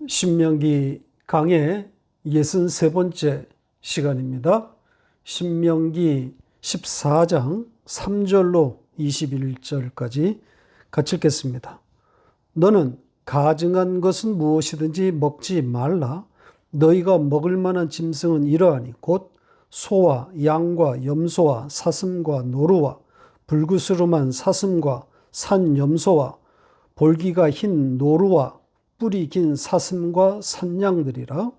신명기 강의 63번째 시간입니다. 신명기 14장 3절로 21절까지 같이 읽겠습니다. 너는 가증한 것은 무엇이든지 먹지 말라. 너희가 먹을 만한 짐승은 이러하니 곧 소와 양과 염소와 사슴과 노루와 불구스름한 사슴과 산 염소와 볼기가 흰 노루와 뿔이 긴 사슴과 산양들이라.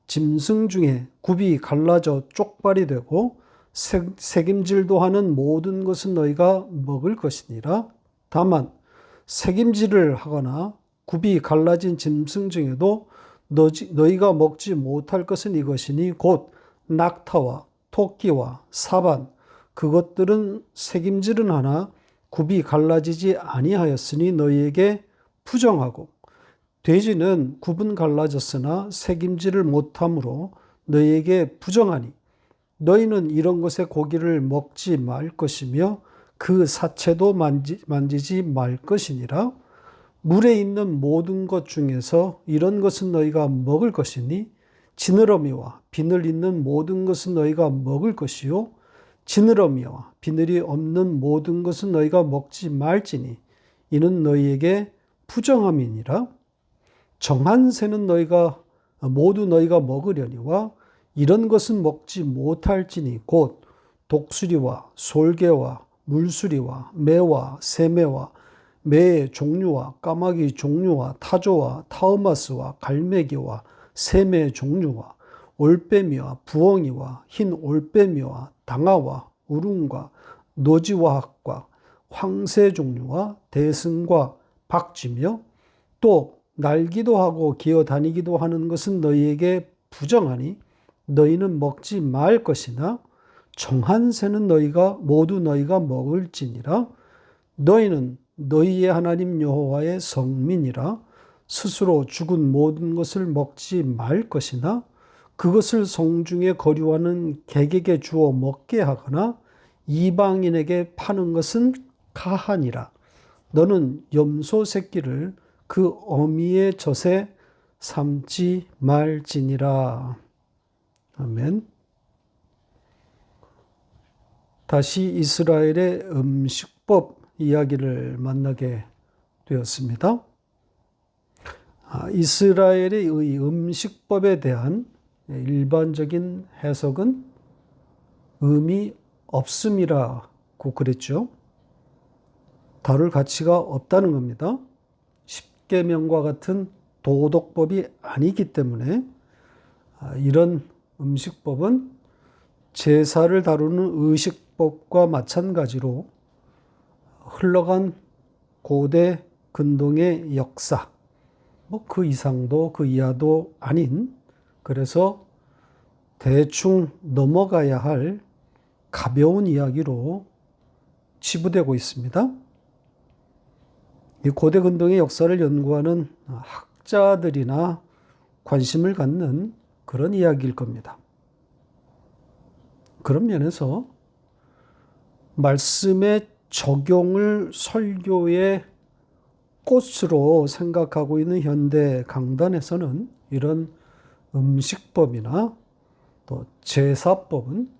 짐승 중에 굽이 갈라져 쪽발이 되고 새김질도 하는 모든 것은 너희가 먹을 것이니라. 다만 새김질을 하거나 굽이 갈라진 짐승 중에도 너희가 먹지 못할 것은 이것이니 곧 낙타와 토끼와 사반, 그것들은 새김질은 하나 굽이 갈라지지 아니하였으니 너희에게 부정하고, 돼지는 굽은 갈라졌으나 새김질을 못함으로 너희에게 부정하니 너희는 이런 것의 고기를 먹지 말 것이며 그 사체도 만지지 말 것이니라. 물에 있는 모든 것 중에서 이런 것은 너희가 먹을 것이니 지느러미와 비늘 있는 모든 것은 너희가 먹을 것이요 지느러미와 비늘이 없는 모든 것은 너희가 먹지 말지니 이는 너희에게 부정함이니라. 정한 새는 모두 너희가 먹으려니와 이런 것은 먹지 못할지니 곧 독수리와 솔개와 물수리와 매와 새매와 매의 종류와 까마귀 종류와 타조와 타우마스와 갈매기와 새매 종류와 올빼미와 부엉이와 흰 올빼미와 당아와 우릉과 노지와 학과 황새 종류와 대승과 박쥐며 또 날기도 하고 기어다니기도 하는 것은 너희에게 부정하니 너희는 먹지 말 것이나 정한 새는 모두 너희가 먹을지니라. 너희는 너희의 하나님 여호와의 성민이라. 스스로 죽은 모든 것을 먹지 말 것이나 그것을 성중에 거류하는 객에게 주어 먹게 하거나 이방인에게 파는 것은 가하니라. 너는 염소 새끼를 그 어미의 젖에 삼지 말지니라. 아멘. 다시 이스라엘의 음식법 이야기를 만나게 되었습니다. 이스라엘의 음식법에 대한 일반적인 해석은 의미 없음이라고 그랬죠. 다룰 가치가 없다는 겁니다. 십계명과 같은 도덕법이 아니기 때문에 이런 음식법은 제사를 다루는 의식법과 마찬가지로 흘러간 고대 근동의 역사, 그 이상도 그 이하도 아닌, 그래서 대충 넘어가야 할 가벼운 이야기로 치부되고 있습니다. 이 고대 근동의 역사를 연구하는 학자들이나 관심을 갖는 그런 이야기일 겁니다. 그런 면에서 말씀의 적용을 설교의 꽃으로 생각하고 있는 현대 강단에서는 이런 음식법이나 또 제사법은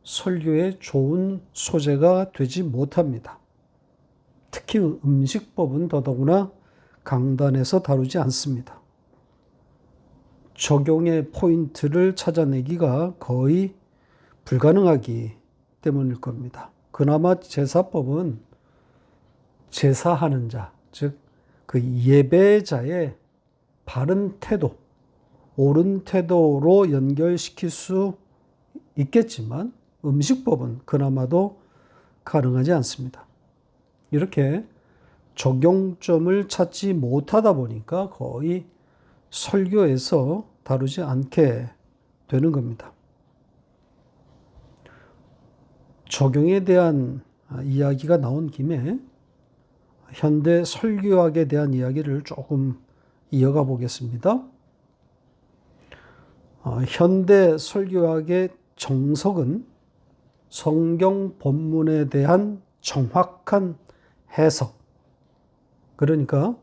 설교에 좋은 소재가 되지 못합니다. 특히 음식법은 더더구나 강단에서 다루지 않습니다. 적용의 포인트를 찾아내기가 거의 불가능하기 때문일 겁니다. 그나마 제사법은 제사하는 자, 즉 그 예배자의 바른 태도, 옳은 태도로 연결시킬 수 있겠지만 음식법은 그나마도 가능하지 않습니다. 이렇게 적용점을 찾지 못하다 보니까 거의 설교에서 다루지 않게 되는 겁니다. 적용에 대한 이야기가 나온 김에 현대 설교학에 대한 이야기를 조금 이어가 보겠습니다. 현대 설교학의 정석은 성경 본문에 대한 정확한 해석, 그러니까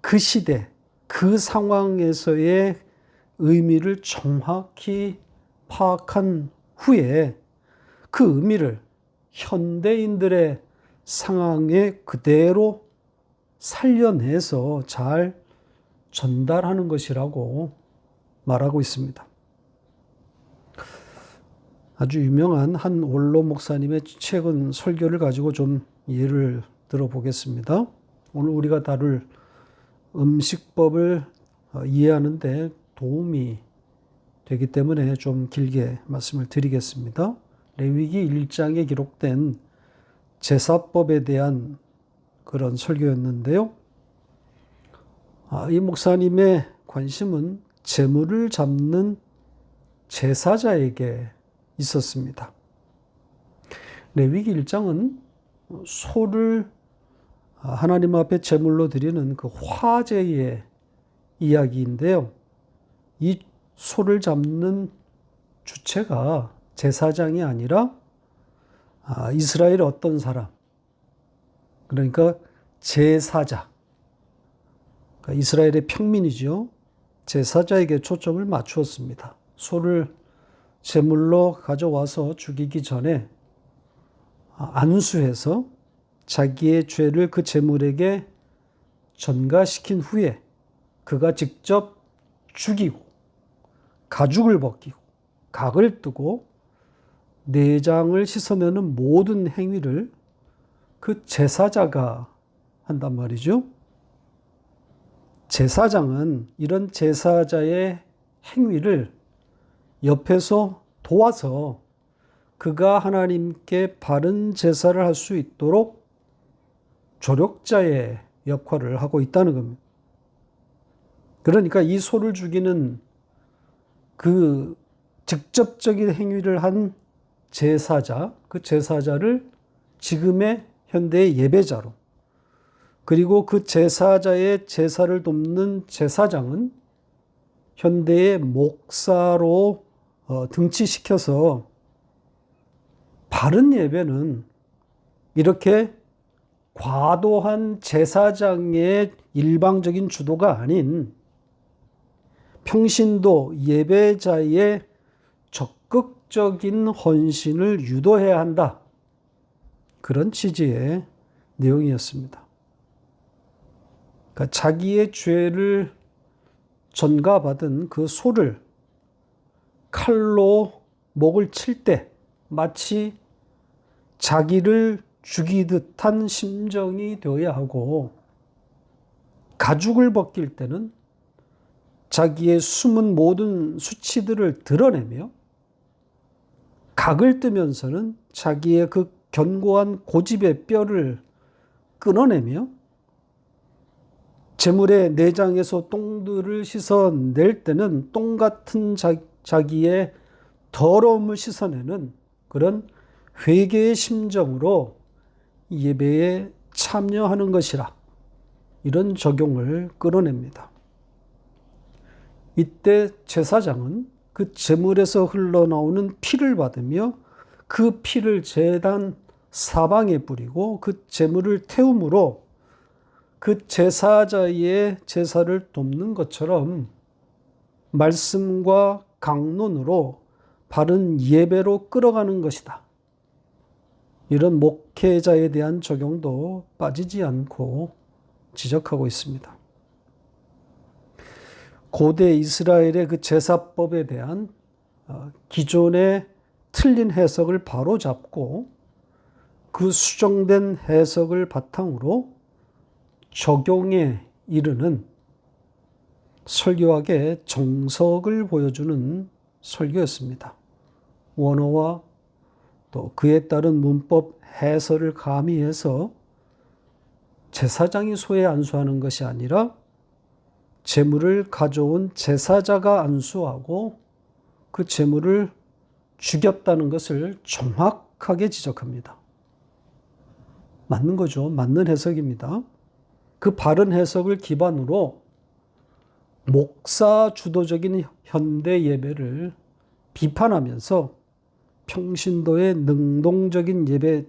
그 시대, 그 상황에서의 의미를 정확히 파악한 후에 그 의미를 현대인들의 상황에 그대로 살려내서 잘 전달하는 것이라고 말하고 있습니다. 아주 유명한 한 원로 목사님의 최근 설교를 가지고 좀 예를 들어보겠습니다. 오늘 우리가 다룰 음식법을 이해하는 데 도움이 되기 때문에 좀 길게 말씀을 드리겠습니다. 레위기 1장에 기록된 제사법에 대한 그런 설교였는데요. 이 목사님의 관심은 제물을 잡는 제사자에게 있었습니다. 레위기 1장은 소를 하나님 앞에 제물로 드리는 그 화제의 이야기인데요. 이 소를 잡는 주체가 제사장이 아니라 이스라엘의 어떤 사람, 그러니까 제사자, 그러니까 이스라엘의 평민이죠. 제사자에게 초점을 맞추었습니다. 소를 제물로 가져와서 죽이기 전에 안수해서 자기의 죄를 그 제물에게 전가시킨 후에 그가 직접 죽이고 가죽을 벗기고 각을 뜨고 내장을 씻어내는 모든 행위를 그 제사자가 한단 말이죠. 제사장은 이런 제사자의 행위를 옆에서 도와서 그가 하나님께 바른 제사를 할 수 있도록 조력자의 역할을 하고 있다는 겁니다. 그러니까 이 소를 죽이는 그 직접적인 행위를 한 제사자, 그 제사자를 지금의 현대의 예배자로, 그리고 그 제사자의 제사를 돕는 제사장은 현대의 목사로 등치시켜서 바른 예배는 이렇게 과도한 제사장의 일방적인 주도가 아닌 평신도 예배자의 적극적인 헌신을 유도해야 한다. 그런 취지의 내용이었습니다. 그러니까 자기의 죄를 전가받은 그 소를 칼로 목을 칠 때 마치 자기를 죽이듯한 심정이 되어야 하고, 가죽을 벗길 때는 자기의 숨은 모든 수치들을 드러내며, 각을 뜨면서는 자기의 그 견고한 고집의 뼈를 끊어내며, 제물의 내장에서 똥들을 씻어낼 때는 똥 같은 자기의 더러움을 씻어내는 그런 회개의 심정으로 예배에 참여하는 것이라, 이런 적용을 끌어냅니다. 이때 제사장은 그 제물에서 흘러나오는 피를 받으며 그 피를 제단 사방에 뿌리고 그 제물을 태움으로 그 제사자의 제사를 돕는 것처럼 말씀과 강론으로 바른 예배로 끌어가는 것이다. 이런 목회자에 대한 적용도 빠지지 않고 지적하고 있습니다. 고대 이스라엘의 그 제사법에 대한 기존의 틀린 해석을 바로잡고 그 수정된 해석을 바탕으로 적용에 이르는 설교학의 정석을 보여주는 설교였습니다. 원어와 또 그에 따른 문법 해설을 가미해서 제사장이 소에 안수하는 것이 아니라 제물을 가져온 제사자가 안수하고 그 제물을 죽였다는 것을 정확하게 지적합니다. 맞는 거죠. 맞는 해석입니다. 그 바른 해석을 기반으로 목사 주도적인 현대 예배를 비판하면서 평신도의 능동적인 예배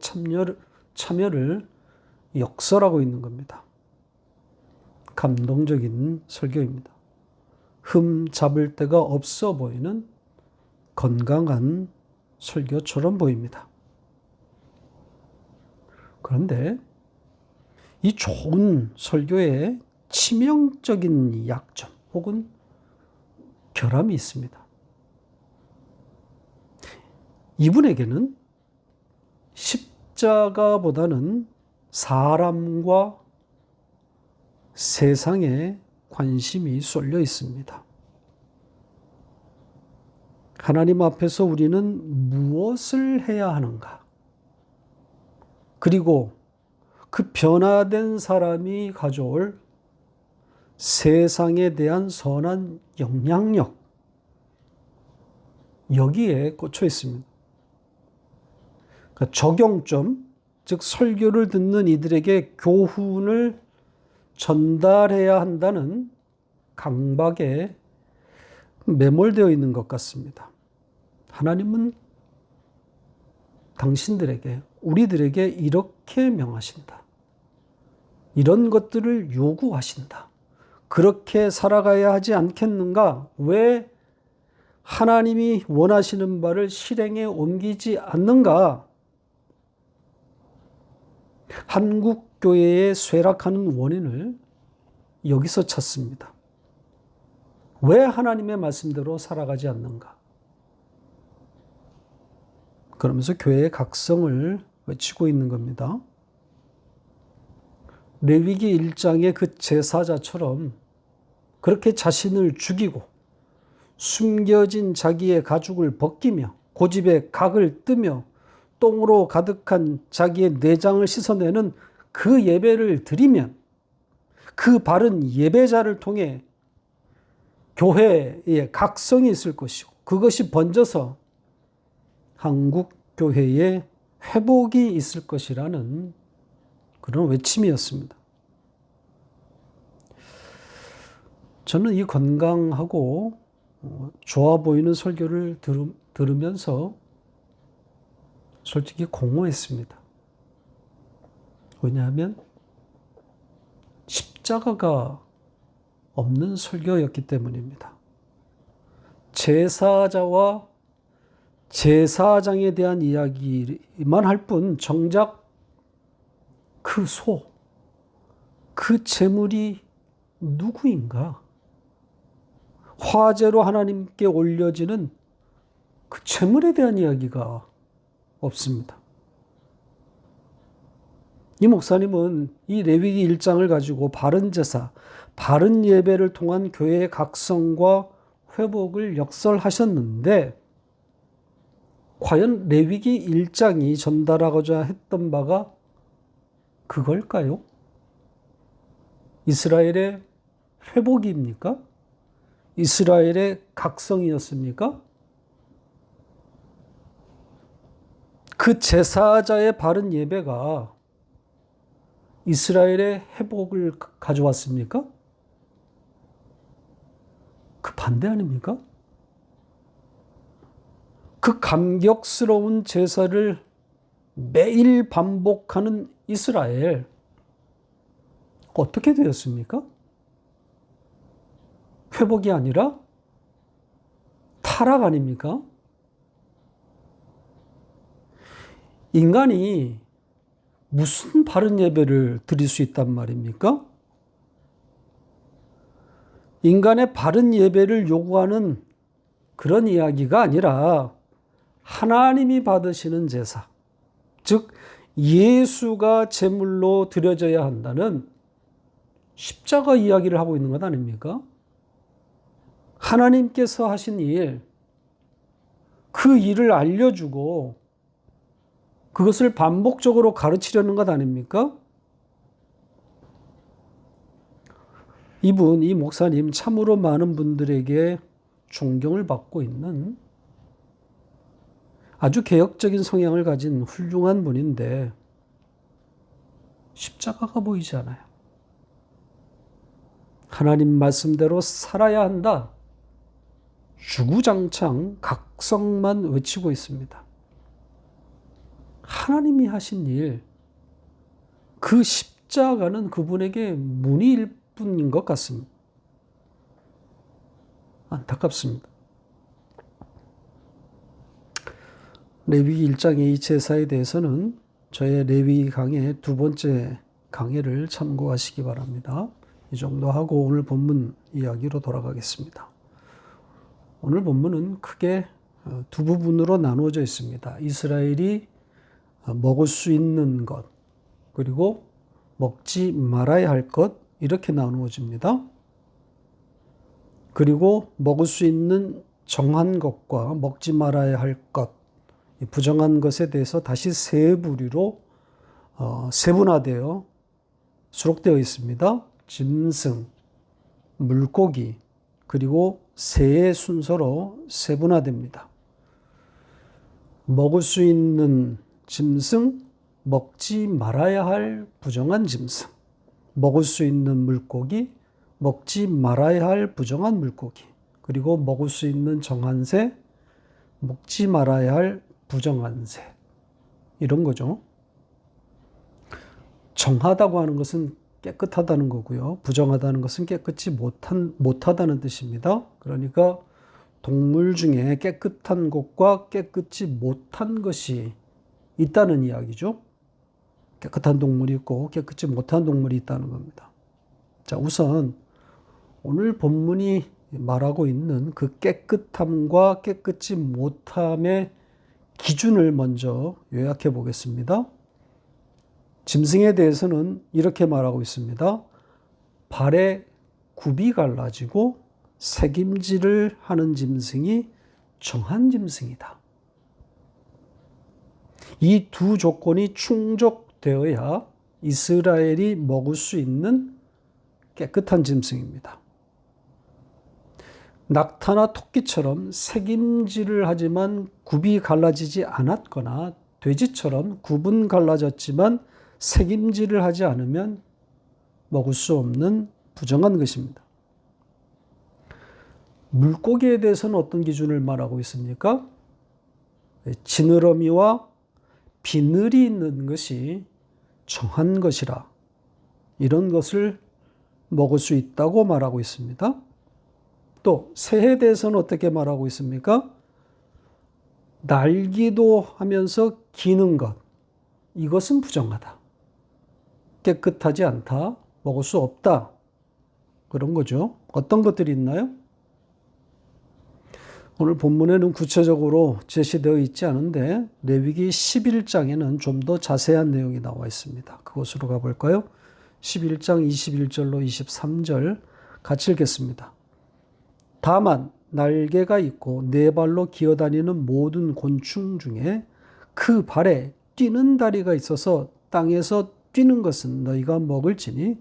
참여를 역설하고 있는 겁니다. 감동적인 설교입니다. 흠 잡을 데가 없어 보이는 건강한 설교처럼 보입니다. 그런데 이 좋은 설교에 치명적인 약점 혹은 결함이 있습니다. 이분에게는 십자가보다는 사람과 세상에 관심이 쏠려 있습니다. 하나님 앞에서 우리는 무엇을 해야 하는가? 그리고 그 변화된 사람이 가져올 세상에 대한 선한 영향력, 여기에 꽂혀 있습니다. 그러니까 적용점, 즉 설교를 듣는 이들에게 교훈을 전달해야 한다는 강박에 매몰되어 있는 것 같습니다. 하나님은 당신들에게, 우리들에게 이렇게 명하신다. 이런 것들을 요구하신다. 그렇게 살아가야 하지 않겠는가? 왜 하나님이 원하시는 바를 실행에 옮기지 않는가? 한국 교회에 쇠락하는 원인을 여기서 찾습니다. 왜 하나님의 말씀대로 살아가지 않는가? 그러면서 교회의 각성을 외치고 있는 겁니다. 레위기 1장의 그 제사자처럼 그렇게 자신을 죽이고 숨겨진 자기의 가죽을 벗기며 고집에 각을 뜨며 똥으로 가득한 자기의 내장을 씻어내는 그 예배를 드리면 그 바른 예배자를 통해 교회에 각성이 있을 것이고 그것이 번져서 한국 교회에 회복이 있을 것이라는 그런 외침이었습니다. 저는 이 건강하고 좋아 보이는 설교를 들으면서 솔직히 공허했습니다. 왜냐하면 십자가가 없는 설교였기 때문입니다. 제사자와 제사장에 대한 이야기만 할 뿐 정작 그 소, 그 제물이 누구인가? 화제로 하나님께 올려지는 그 제물에 대한 이야기가 없습니다. 이 목사님은 이 레위기 1장을 가지고 바른 제사, 바른 예배를 통한 교회의 각성과 회복을 역설하셨는데 과연 레위기 1장이 전달하고자 했던 바가 그걸까요? 이스라엘의 회복입니까? 이스라엘의 각성이었습니까? 그 제사자의 바른 예배가 이스라엘의 회복을 가져왔습니까? 그 반대 아닙니까? 그 감격스러운 제사를 매일 반복하는 이스라엘, 어떻게 되었습니까? 회복이 아니라 타락 아닙니까? 인간이 무슨 바른 예배를 드릴 수 있단 말입니까? 인간의 바른 예배를 요구하는 그런 이야기가 아니라 하나님이 받으시는 제사, 즉 예수가 제물로 드려져야 한다는 십자가 이야기를 하고 있는 것 아닙니까? 하나님께서 하신 일, 그 일을 알려주고 그것을 반복적으로 가르치려는 것 아닙니까? 이 목사님 참으로 많은 분들에게 존경을 받고 있는 아주 개혁적인 성향을 가진 훌륭한 분인데 십자가가 보이지 않아요. 하나님 말씀대로 살아야 한다. 주구장창 각성만 외치고 있습니다. 하나님이 하신 일, 그 십자가는 그분에게 문의일 뿐인 것 같습니다. 안타깝습니다. 레위기 1장의 이 제사에 대해서는 저의 레위기 강의 2번째 강의를 참고하시기 바랍니다. 이 정도 하고 오늘 본문 이야기로 돌아가겠습니다. 오늘 본문은 크게 두 부분으로 나누어져 있습니다. 이스라엘이 먹을 수 있는 것, 그리고 먹지 말아야 할 것, 이렇게 나누어집니다. 그리고 먹을 수 있는 정한 것과 먹지 말아야 할 것, 부정한 것에 대해서 다시 세 부류로 세분화되어 수록되어 있습니다. 짐승, 물고기, 그리고 새의 순서로 세분화됩니다. 먹을 수 있는 짐승, 먹지 말아야 할 부정한 짐승, 먹을 수 있는 물고기, 먹지 말아야 할 부정한 물고기, 그리고 먹을 수 있는 정한 새, 먹지 말아야 할 부정한 새, 이런 거죠. 정하다고 하는 것은 깨끗하다는 거고요. 부정하다는 것은 깨끗이 못하다는 뜻입니다. 그러니까 동물 중에 깨끗한 것과 깨끗이 못한 것이 있다는 이야기죠. 깨끗한 동물이 있고 깨끗이 못한 동물이 있다는 겁니다. 자, 우선 오늘 본문이 말하고 있는 그 깨끗함과 깨끗이 못함의 기준을 먼저 요약해 보겠습니다. 짐승에 대해서는 이렇게 말하고 있습니다. 발에 굽이 갈라지고 새김질을 하는 짐승이 정한 짐승이다. 이 두 조건이 충족되어야 이스라엘이 먹을 수 있는 깨끗한 짐승입니다. 낙타나 토끼처럼 새김질을 하지만 굽이 갈라지지 않았거나 돼지처럼 굽은 갈라졌지만 새김질을 하지 않으면 먹을 수 없는 부정한 것입니다. 물고기에 대해서는 어떤 기준을 말하고 있습니까? 지느러미와 비늘이 있는 것이 정한 것이라 이런 것을 먹을 수 있다고 말하고 있습니다. 또 새에 대해서는 어떻게 말하고 있습니까? 날기도 하면서 기는 것, 이것은 부정하다. 깨끗하지 않다. 먹을 수 없다. 그런 거죠. 어떤 것들이 있나요? 오늘 본문에는 구체적으로 제시되어 있지 않은데 레위기 11장에는 좀 더 자세한 내용이 나와 있습니다. 그곳으로 가볼까요? 11장 21절로 23절 같이 읽겠습니다. 다만 날개가 있고 네 발로 기어다니는 모든 곤충 중에 그 발에 뛰는 다리가 있어서 땅에서 뛰는 것은 너희가 먹을지니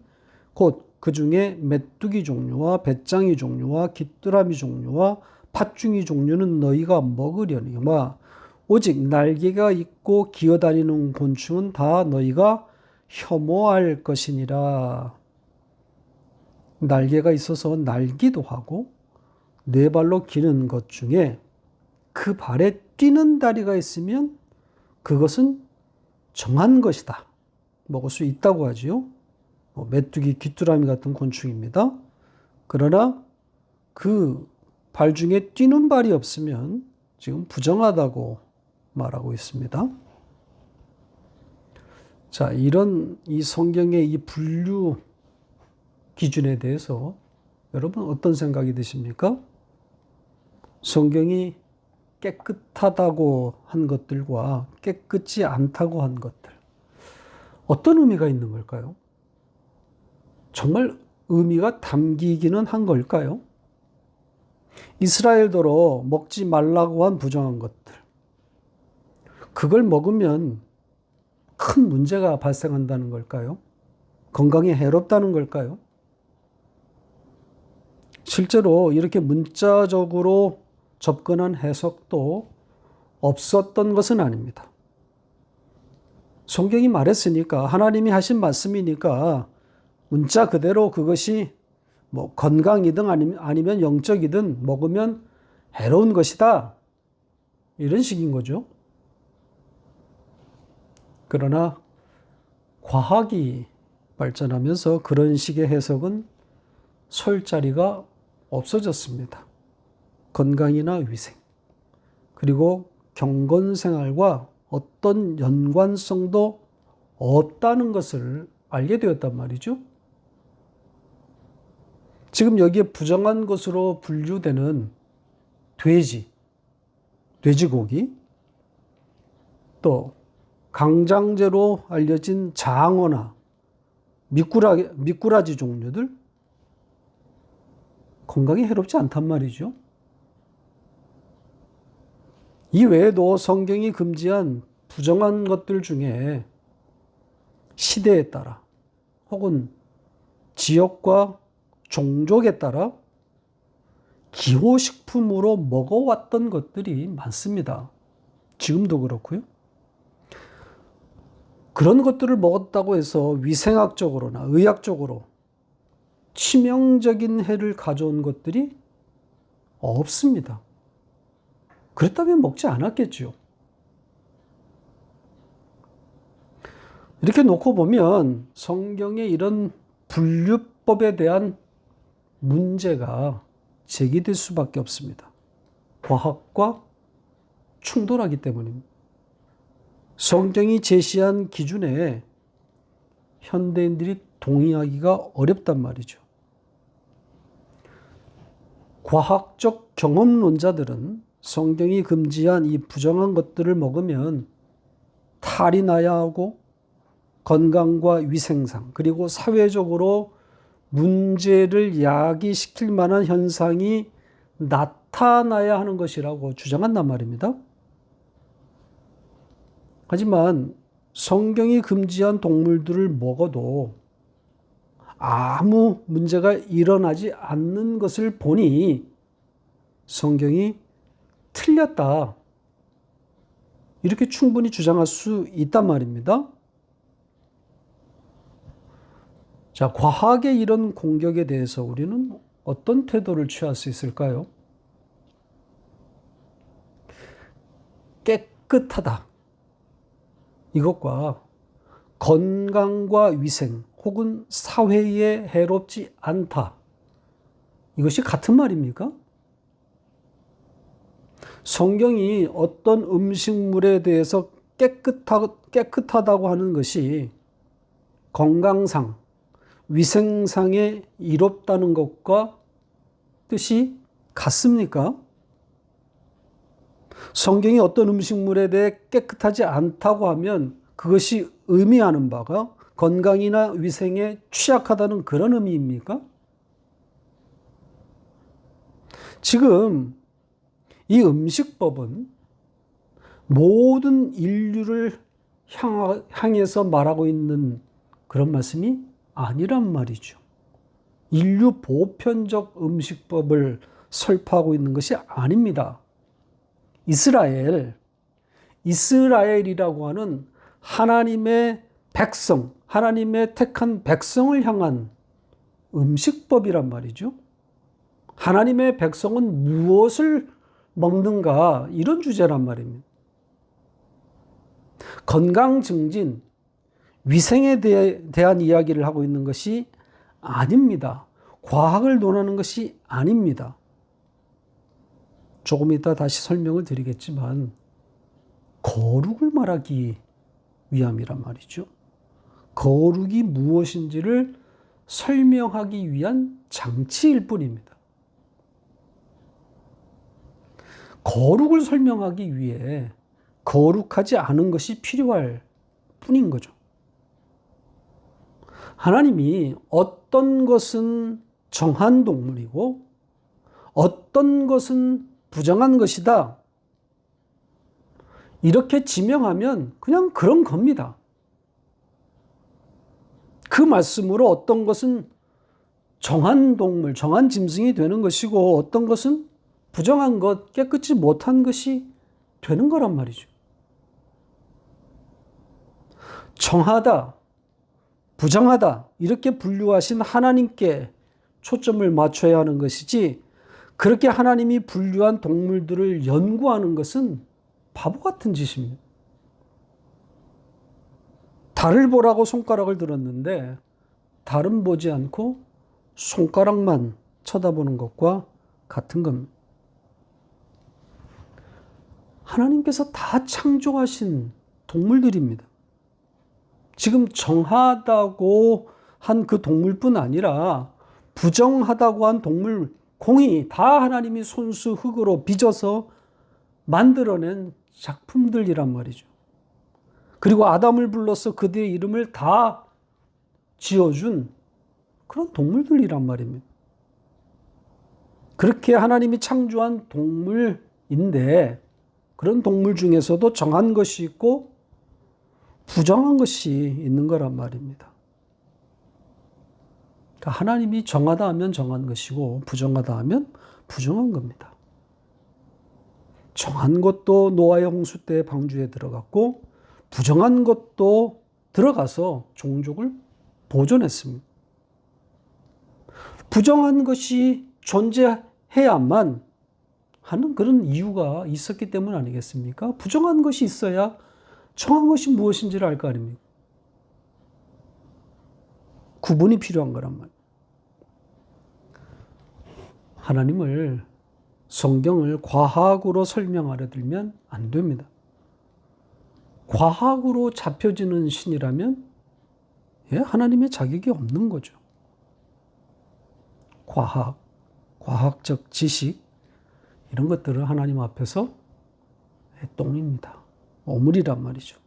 곧 그 중에 메뚜기 종류와 배짱이 종류와 귀뚜라미 종류와 팥중이 종류는 너희가 먹으려니와 오직 날개가 있고 기어다니는 곤충은 다 너희가 혐오할 것이니라. 날개가 있어서 날기도 하고 네 발로 기는 것 중에 그 발에 뛰는 다리가 있으면 그것은 정한 것이다. 먹을 수 있다고 하지요. 메뚜기, 귀뚜라미 같은 곤충입니다. 그러나 그 발 중에 뛰는 발이 없으면 지금 부정하다고 말하고 있습니다. 자, 이런 이 성경의 이 분류 기준에 대해서 여러분 어떤 생각이 드십니까? 성경이 깨끗하다고 한 것들과 깨끗지 않다고 한 것들, 어떤 의미가 있는 걸까요? 정말 의미가 담기기는 한 걸까요? 이스라엘더러 먹지 말라고 한 부정한 것들, 그걸 먹으면 큰 문제가 발생한다는 걸까요? 건강에 해롭다는 걸까요? 실제로 이렇게 문자적으로 접근한 해석도 없었던 것은 아닙니다. 성경이 말했으니까, 하나님이 하신 말씀이니까 문자 그대로 그것이 뭐 건강이든 아니면 영적이든 먹으면 해로운 것이다, 이런 식인 거죠. 그러나 과학이 발전하면서 그런 식의 해석은 설 자리가 없어졌습니다. 건강이나 위생, 그리고 경건 생활과 어떤 연관성도 없다는 것을 알게 되었단 말이죠. 지금 여기에 부정한 것으로 분류되는 돼지고기, 또 강장제로 알려진 장어나 미꾸라지 종류들, 건강에 해롭지 않단 말이죠. 이 외에도 성경이 금지한 부정한 것들 중에 시대에 따라 혹은 지역과 종족에 따라 기호식품으로 먹어왔던 것들이 많습니다. 지금도 그렇고요. 그런 것들을 먹었다고 해서 위생학적으로나 의학적으로 치명적인 해를 가져온 것들이 없습니다. 그랬다면 먹지 않았겠죠. 이렇게 놓고 보면 성경의 이런 분류법에 대한 문제가 제기될 수밖에 없습니다. 과학과 충돌하기 때문입니다. 성경이 제시한 기준에 현대인들이 동의하기가 어렵단 말이죠. 과학적 경험론자들은 성경이 금지한 이 부정한 것들을 먹으면 탈이 나야 하고 건강과 위생상 그리고 사회적으로 문제를 야기시킬 만한 현상이 나타나야 하는 것이라고 주장한단 말입니다. 하지만 성경이 금지한 동물들을 먹어도 아무 문제가 일어나지 않는 것을 보니 성경이 틀렸다. 이렇게 충분히 주장할 수 있단 말입니다. 자, 과학의 이런 공격에 대해서 우리는 어떤 태도를 취할 수 있을까요? 깨끗하다. 이것과 건강과 위생 혹은 사회에 해롭지 않다. 이것이 같은 말입니까? 성경이 어떤 음식물에 대해서 깨끗하다고 하는 것이 건강상, 위생상에 이롭다는 것과 뜻이 같습니까? 성경이 어떤 음식물에 대해 깨끗하지 않다고 하면 그것이 의미하는 바가 건강이나 위생에 취약하다는 그런 의미입니까? 지금 이 음식법은 모든 인류를 향해서 말하고 있는 그런 말씀이 아니란 말이죠. 인류 보편적 음식법을 설파하고 있는 것이 아닙니다. 이스라엘이라고 하는 하나님의 백성, 하나님의 택한 백성을 향한 음식법이란 말이죠. 하나님의 백성은 무엇을 먹는가, 이런 주제란 말입니다. 건강 증진, 위생에 대한 이야기를 하고 있는 것이 아닙니다. 과학을 논하는 것이 아닙니다. 조금 이따 다시 설명을 드리겠지만 거룩을 말하기 위함이란 말이죠. 거룩이 무엇인지를 설명하기 위한 장치일 뿐입니다. 거룩을 설명하기 위해 거룩하지 않은 것이 필요할 뿐인 거죠. 하나님이 어떤 것은 정한 동물이고 어떤 것은 부정한 것이다. 이렇게 지명하면 그냥 그런 겁니다. 그 말씀으로 어떤 것은 정한 동물, 정한 짐승이 되는 것이고 어떤 것은 부정한 것, 깨끗이 못한 것이 되는 거란 말이죠. 정하다, 부정하다 이렇게 분류하신 하나님께 초점을 맞춰야 하는 것이지 그렇게 하나님이 분류한 동물들을 연구하는 것은 바보 같은 짓입니다. 달을 보라고 손가락을 들었는데 달은 보지 않고 손가락만 쳐다보는 것과 같은 겁니다. 하나님께서 다 창조하신 동물들입니다. 지금 정하다고 한 그 동물뿐 아니라 부정하다고 한 동물, 공이 다 하나님이 손수 흙으로 빚어서 만들어낸 작품들이란 말이죠. 그리고 아담을 불러서 그들의 이름을 다 지어준 그런 동물들이란 말입니다. 그렇게 하나님이 창조한 동물인데 그런 동물 중에서도 정한 것이 있고 부정한 것이 있는 거란 말입니다. 그러니까 하나님이 정하다 하면 정한 것이고 부정하다 하면 부정한 겁니다. 정한 것도 노아의 홍수 때 방주에 들어갔고 부정한 것도 들어가서 종족을 보존했습니다. 부정한 것이 존재해야만 하는 그런 이유가 있었기 때문 아니겠습니까? 부정한 것이 있어야 정한 것이 무엇인지를 알 거 아닙니까? 구분이 필요한 거란 말이에요. 하나님을, 성경을 과학으로 설명하려 들면 안 됩니다. 과학으로 잡혀지는 신이라면 하나님의 자격이 없는 거죠. 과학적 지식 이런 것들은 하나님 앞에서 똥입니다. 오물이란 말이죠.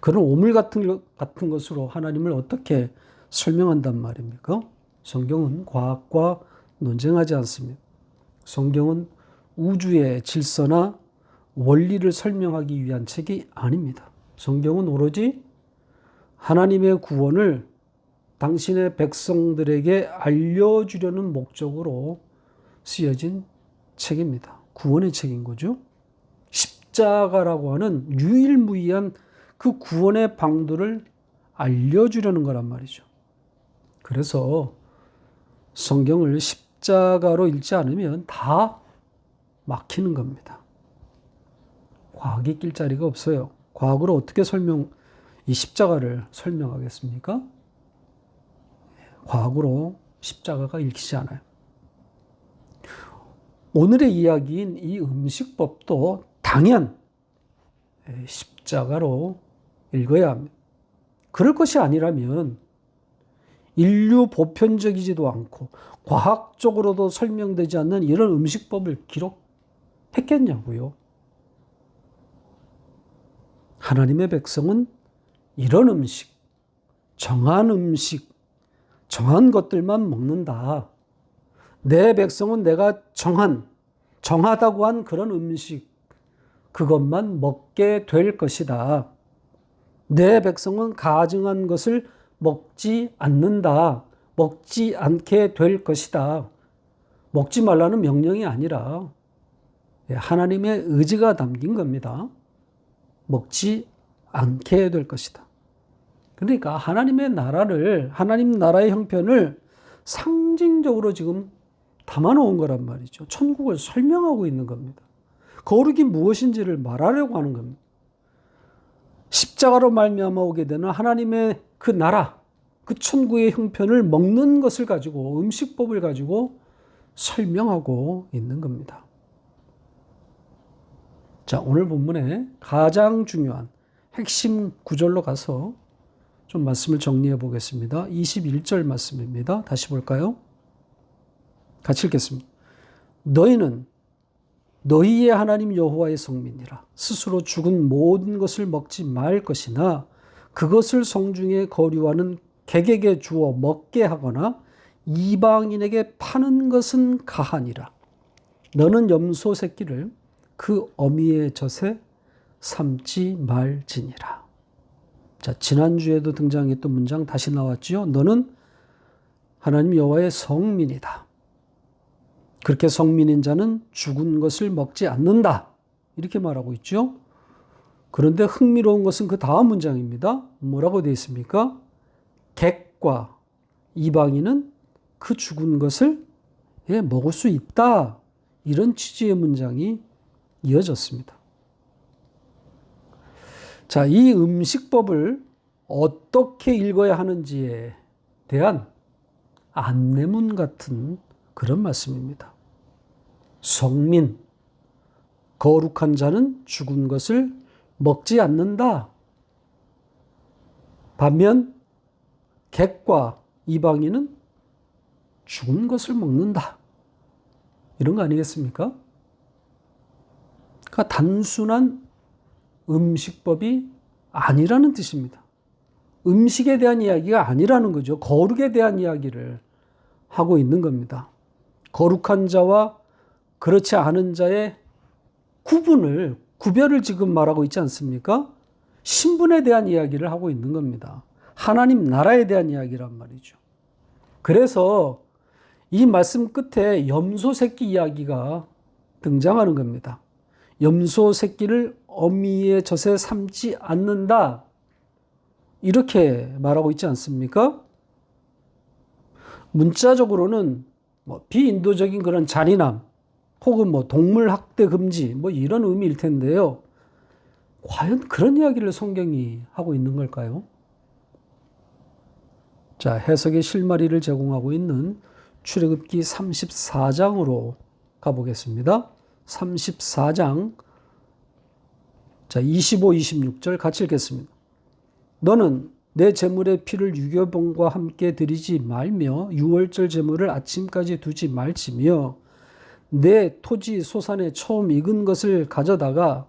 그런 오물 같은 것으로 하나님을 어떻게 설명한단 말입니까? 성경은 과학과 논쟁하지 않습니다. 성경은 우주의 질서나 원리를 설명하기 위한 책이 아닙니다. 성경은 오로지 하나님의 구원을 당신의 백성들에게 알려주려는 목적으로 쓰여진 책입니다. 구원의 책인 거죠. 십자가라고 하는 유일무이한 그 구원의 방도를 알려주려는 거란 말이죠. 그래서 성경을 십자가로 읽지 않으면 다 막히는 겁니다. 과학이 낄 자리가 없어요. 과학으로 어떻게 이 십자가를 설명하겠습니까? 과학으로 십자가가 읽히지 않아요. 오늘의 이야기인 이 음식법도 당연 십자가로 읽어야 합니다. 그럴 것이 아니라면 인류 보편적이지도 않고 과학적으로도 설명되지 않는 이런 음식법을 기록했겠냐고요. 하나님의 백성은 이런 정한 것들만 먹는다. 내 백성은 내가 정하다고 한 그런 음식, 그것만 먹게 될 것이다. 내 백성은 가증한 것을 먹지 않는다. 먹지 않게 될 것이다. 먹지 말라는 명령이 아니라 하나님의 의지가 담긴 겁니다. 먹지 않게 될 것이다. 그러니까 하나님 나라의 형편을 상징적으로 지금 담아놓은 거란 말이죠. 천국을 설명하고 있는 겁니다. 거룩이 무엇인지를 말하려고 하는 겁니다. 십자가로 말미암아 오게 되는 하나님의 그 나라, 그 천국의 형편을 먹는 것을 가지고, 음식법을 가지고 설명하고 있는 겁니다. 자, 오늘 본문에 가장 중요한 핵심 구절로 가서 좀 말씀을 정리해 보겠습니다. 21절 말씀입니다. 다시 볼까요? 같이 읽겠습니다. 너희는 너희의 하나님 여호와의 성민이라. 스스로 죽은 모든 것을 먹지 말 것이나 그것을 성중에 거류하는 객에게 주어 먹게 하거나 이방인에게 파는 것은 가하니라. 너는 염소 새끼를 그 어미의 젖에 삼지 말지니라. 자, 지난주에도 등장했던 문장 다시 나왔지요. 너는 하나님 여호와의 성민이다. 그렇게 성민인 자는 죽은 것을 먹지 않는다. 이렇게 말하고 있죠. 그런데 흥미로운 것은 그 다음 문장입니다. 뭐라고 되어 있습니까? 객과 이방인은 그 죽은 것을 먹을 수 있다. 이런 취지의 문장이 이어졌습니다. 자, 이 음식법을 어떻게 읽어야 하는지에 대한 안내문 같은 그런 말씀입니다. 성민, 거룩한 자는 죽은 것을 먹지 않는다. 반면 객과 이방인은 죽은 것을 먹는다. 이런 거 아니겠습니까? 그러니까 단순한 음식법이 아니라는 뜻입니다. 음식에 대한 이야기가 아니라는 거죠. 거룩에 대한 이야기를 하고 있는 겁니다. 거룩한 자와 그렇지 않은 자의 구별을 지금 말하고 있지 않습니까? 신분에 대한 이야기를 하고 있는 겁니다. 하나님 나라에 대한 이야기란 말이죠. 그래서 이 말씀 끝에 염소 새끼 이야기가 등장하는 겁니다. 염소 새끼를 어미의 젖에 삼지 않는다. 이렇게 말하고 있지 않습니까? 문자적으로는 비인도적인 그런 잔인함 혹은 동물 학대 금지 이런 의미일 텐데요. 과연 그런 이야기를 성경이 하고 있는 걸까요? 자, 해석의 실마리를 제공하고 있는 출애굽기 34장으로 가보겠습니다. 34장 자 25, 26절 같이 읽겠습니다. 너는 내 제물의 피를 유교병과 함께 드리지 말며 유월절 제물을 아침까지 두지 말지며 내 토지 소산에 처음 익은 것을 가져다가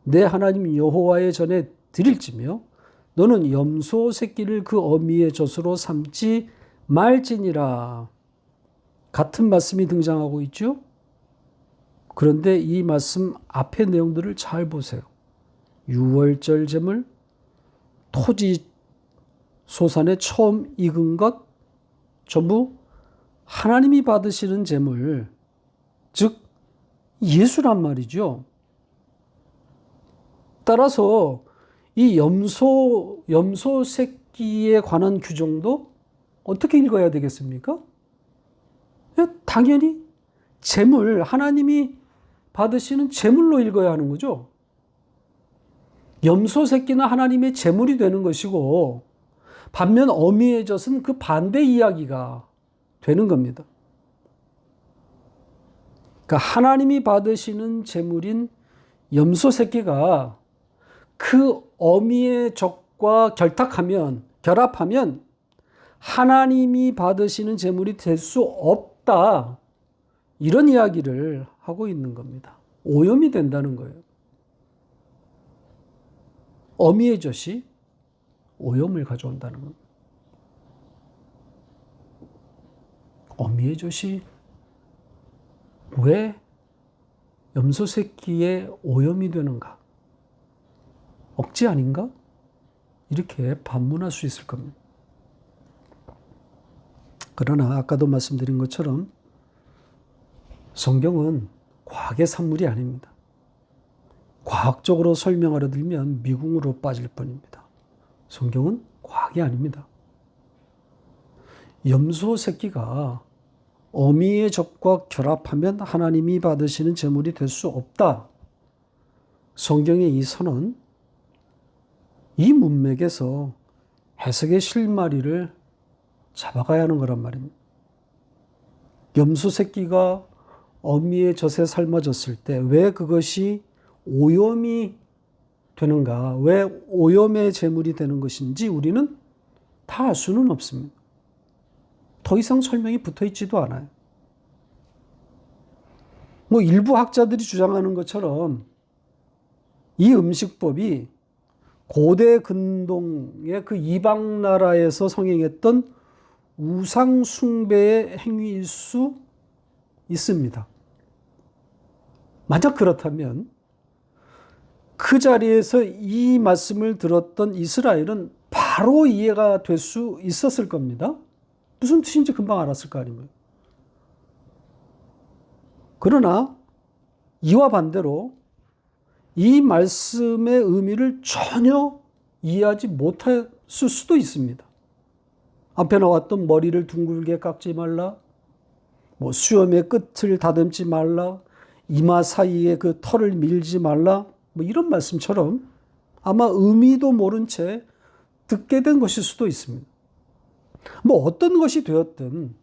내 하나님 여호와의 전에 드릴지며 너는 염소 새끼를 그 어미의 젖으로 삼지 말지니라. 같은 말씀이 등장하고 있죠. 그런데 이 말씀 앞의 내용들을 잘 보세요. 유월절 제물, 토지 소산에 처음 익은 것 전부 하나님이 받으시는 제물, 즉 예수란 말이죠. 따라서 이 염소 새끼에 관한 규정도 어떻게 읽어야 되겠습니까? 당연히 제물, 하나님이 받으시는 제물로 읽어야 하는 거죠. 염소 새끼는 하나님의 제물이 되는 것이고 반면 어미의 젖은 그 반대 이야기가 되는 겁니다. 그러니까 하나님이 받으시는 제물인 염소 새끼가 그 어미의 젖과 결합하면 하나님이 받으시는 제물이 될 수 없다. 이런 이야기를 하고 있는 겁니다. 오염이 된다는 거예요. 어미의 젖이 오염을 가져온다는 겁니다. 어미의 젖이 왜 염소 새끼에 오염이 되는가? 억지 아닌가? 이렇게 반문할 수 있을 겁니다. 그러나 아까도 말씀드린 것처럼 성경은 과학의 산물이 아닙니다. 과학적으로 설명하려 들면 미궁으로 빠질 뿐입니다. 성경은 과학이 아닙니다. 염소 새끼가 어미의 젖과 결합하면 하나님이 받으시는 제물이 될 수 없다. 성경의 이 선언, 이 문맥에서 해석의 실마리를 잡아가야 하는 거란 말입니다. 염소 새끼가 어미의 젖에 삶아졌을 때 왜 그것이 오염이 되는가, 왜 오염의 제물이 되는 것인지 우리는 다 알 수는 없습니다. 더 이상 설명이 붙어 있지도 않아요. 일부 학자들이 주장하는 것처럼 이 음식법이 고대 근동의 그 이방 나라에서 성행했던 우상 숭배의 행위일 수 있습니다. 만약 그렇다면 그 자리에서 이 말씀을 들었던 이스라엘은 바로 이해가 될 수 있었을 겁니다. 무슨 뜻인지 금방 알았을 거 아닙니까? 그러나 이와 반대로 이 말씀의 의미를 전혀 이해하지 못했을 수도 있습니다. 앞에 나왔던 머리를 둥글게 깎지 말라, 수염의 끝을 다듬지 말라, 이마 사이에 그 털을 밀지 말라, 이런 말씀처럼 아마 의미도 모른 채 듣게 된 것일 수도 있습니다. 어떤 것이 되었든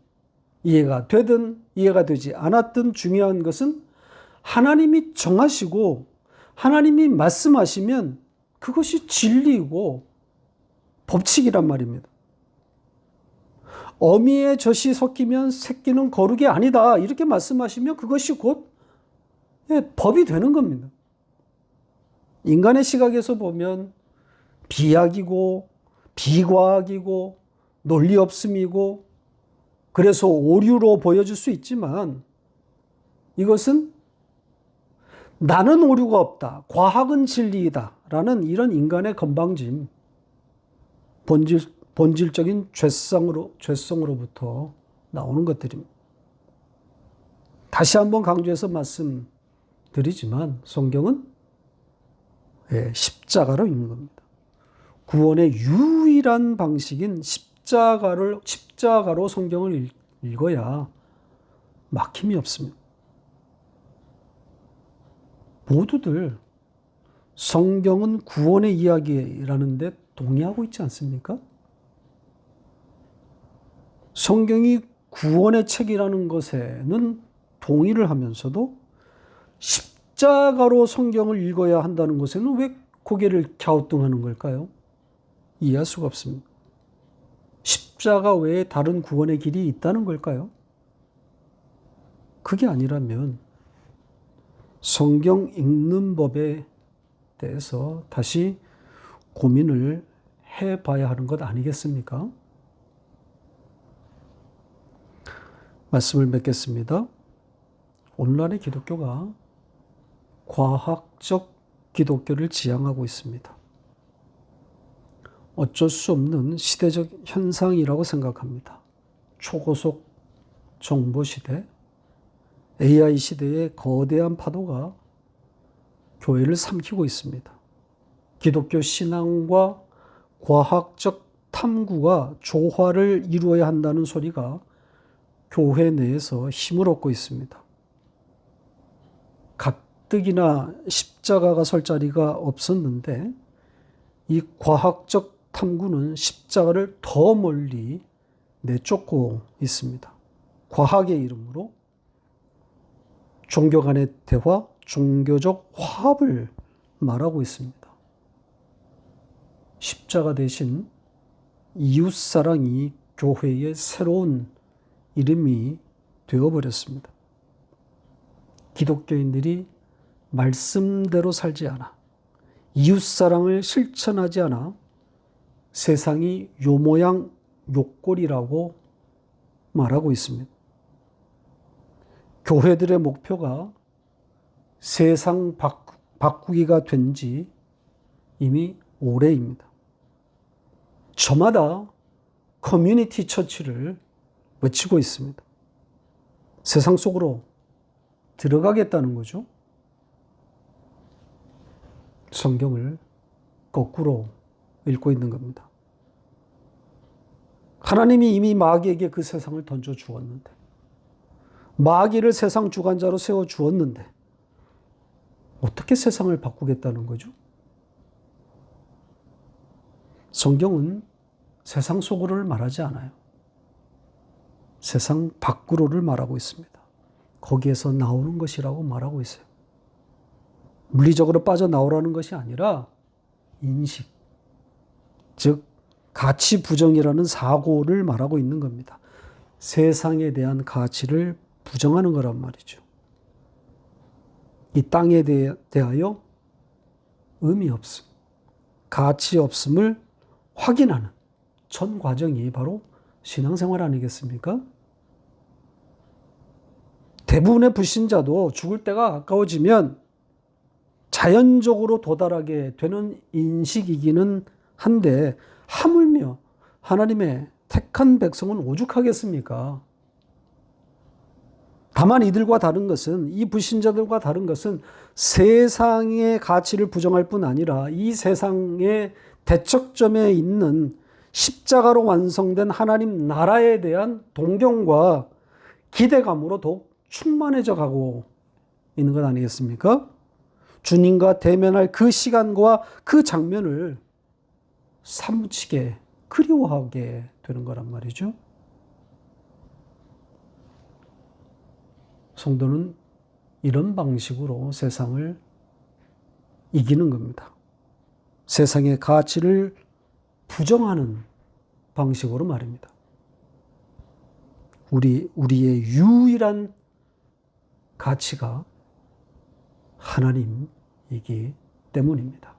이해가 되든 이해가 되지 않았든 중요한 것은 하나님이 정하시고 하나님이 말씀하시면 그것이 진리이고 법칙이란 말입니다. 어미의 젖이 섞이면 새끼는 거룩이 아니다. 이렇게 말씀하시면 그것이 곧 법이 되는 겁니다. 인간의 시각에서 보면 비약이고 비과학이고 논리 없음이고 그래서 오류로 보여질 수 있지만 이것은 나는 오류가 없다. 과학은 진리이다. 라는 이런 인간의 건방짐, 본질적인 죄성으로부터 나오는 것들입니다. 다시 한번 강조해서 말씀드리지만 성경은 십자가로 읽는 겁니다. 구원의 유일한 방식인 십자가로 성경을 읽어야 막힘이 없습니다. 모두들 성경은 구원의 이야기라는 데 동의하고 있지 않습니까? 성경이 구원의 책이라는 것에는 동의를 하면서도 십자가로 성경을 읽어야 한다는 것에는 왜 고개를 갸우뚱하는 걸까요? 이해할 수가 없습니다. 십자가 외에 다른 구원의 길이 있다는 걸까요? 그게 아니라면 성경 읽는 법에 대해서 다시 고민을 해봐야 하는 것 아니겠습니까? 말씀을 맺겠습니다. 오늘날의 기독교가 과학적 기독교를 지향하고 있습니다. 어쩔 수 없는 시대적 현상이라고 생각합니다. 초고속 정보 시대, AI 시대의 거대한 파도가 교회를 삼키고 있습니다. 기독교 신앙과 과학적 탐구가 조화를 이루어야 한다는 소리가 교회 내에서 힘을 얻고 있습니다. 가뜩이나 십자가가 설 자리가 없었는데 이 과학적 탐구는 십자가를 더 멀리 내쫓고 있습니다. 과학의 이름으로 종교 간의 대화, 종교적 화합을 말하고 있습니다. 십자가 대신 이웃사랑이 교회의 새로운 이름이 되어버렸습니다. 기독교인들이 말씀대로 살지 않아, 이웃사랑을 실천하지 않아 세상이 요 모양 요 꼴이라고 말하고 있습니다. 교회들의 목표가 세상 바꾸기가 된 지 이미 오래입니다. 저마다 커뮤니티 처치를 외치고 있습니다. 세상 속으로 들어가겠다는 거죠. 성경을 거꾸로 읽고 있는 겁니다. 하나님이 이미 마귀에게 그 세상을 던져 주었는데, 마귀를 세상 주관자로 세워 주었는데 어떻게 세상을 바꾸겠다는 거죠? 성경은 세상 속으로를 말하지 않아요. 세상 밖으로를 말하고 있습니다. 거기에서 나오는 것이라고 말하고 있어요. 물리적으로 빠져나오라는 것이 아니라 인식, 즉 가치 부정이라는 사고를 말하고 있는 겁니다. 세상에 대한 가치를 부정하는 거란 말이죠. 이 땅에 대하여 의미 없음, 가치 없음을 확인하는 전 과정이 바로 신앙생활 아니겠습니까? 대부분의 불신자도 죽을 때가 가까워지면 자연적으로 도달하게 되는 인식이기는 한데 하물며 하나님의 택한 백성은 오죽하겠습니까? 다만 이들과 다른 것은, 이 불신자들과 다른 것은 세상의 가치를 부정할 뿐 아니라 이 세상의 대척점에 있는 십자가로 완성된 하나님 나라에 대한 동경과 기대감으로 더욱 충만해져 가고 있는 것 아니겠습니까? 주님과 대면할 그 시간과 그 장면을 사무치게 그리워하게 되는 거란 말이죠. 성도는 이런 방식으로 세상을 이기는 겁니다. 세상의 가치를 부정하는 방식으로 말입니다. 우리의 유일한 가치가 하나님이기 때문입니다.